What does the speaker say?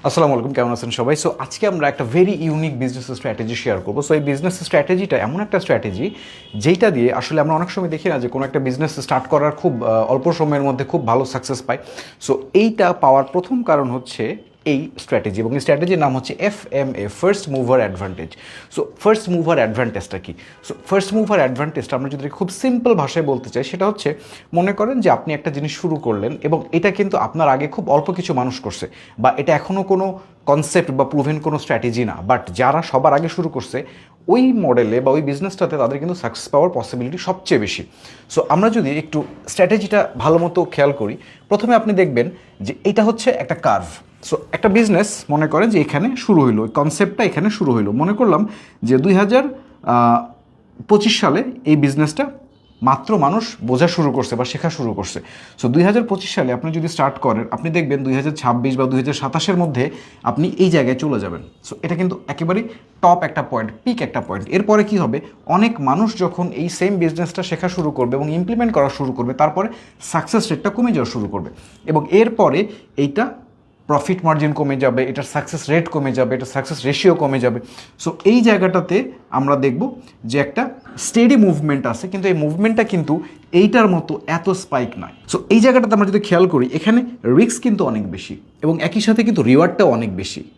আসসালামু আলাইকুম, কেমন আছেন সবাই? সো আজকে আমরা একটা very unique business strategy share করবো। সো এই বিজনেস স্ট্র্যাটেজিটা এমন একটা স্ট্র্যাটেজি যেটা দিয়ে আসলে আমরা অনেক সময় দেখি না যে কোনো একটা বিজনেস স্টার্ট করার খুব অল্প সময়ের মধ্যে খুব ভালো সাকসেস পায়। সো এইটা পাওয়ার প্রথম কারণ হচ্ছে এই স্ট্র্যাটেজি, এবং এই স্ট্র্যাটেজির নাম হচ্ছে FMA, first mover advantage. So first mover অ্যাডভান্টেজটা কি? সো ফার্স্ট মুভার অ্যাডভান্টেজটা আমরা যদি খুব সিম্পল ভাষায় বলতে চাই, সেটা হচ্ছে মনে করেন যে আপনি একটা জিনিস শুরু করলেন এবং এটা কিন্তু আপনার আগে খুব অল্প কিছু মানুষ করছে, বা এটা এখনও কোনো কনসেপ্ট বা প্রুভেন কোনো স্ট্র্যাটেজি না, বাট যারা সবার আগে শুরু করছে ওই মডেলে বা ওই বিজনেসটাতে তাদের কিন্তু সাকসেস পাওয়ার পসিবিলিটি সবচেয়ে বেশি। সো আমরা যদি একটু স্ট্র্যাটেজিটা ভালো মতো খেয়াল করি, প্রথমে আপনি দেখবেন যে এটা হচ্ছে একটা কার্ভ। সো একটা বিজনেস মনে করেন যে এখানে শুরু হইলো, কনসেপ্টটা এখানে শুরু হইলো, মনে করলাম যে 2025 সালে এই বিজনেসটা মাত্র মানুষ বোঝা শুরু করছে বা শেখা শুরু করছে। সো 2025 সালে আপনি যদি স্টার্ট করেন, আপনি দেখবেন 2026 বা 2027-এর মধ্যে আপনি এই জায়গায় চলে যাবেন। সো এটা কিন্তু একেবারেই টপ একটা পয়েন্ট, পিক একটা পয়েন্ট। এরপরে কি হবে, অনেক মানুষ যখন এই সেম বিজনেসটা শেখা শুরু করবে এবং ইমপ্লিমেন্ট করা শুরু করবে, তারপরে সাকসেস রেটটা কমে যাওয়া শুরু করবে, এবং এরপরে এইটা প্রফিট মার্জিন কমে যাবে, এটার সাকসেস রেট কমে যাবে, এটার সাকসেস রেশিও কমে যাবে। সো এই জায়গাটাতে আমরা দেখব যে একটা স্টেডি মুভমেন্ট আছে, কিন্তু এই মুভমেন্টটা কিন্তু এইটার মতো এত স্পাইক নয়। সো এই জায়গাটাতে আমরা যদি খেয়াল করি, এখানে রিস্ক কিন্তু অনেক বেশি এবং একই সাথে কিন্তু রিওয়ার্ডটাও অনেক বেশি।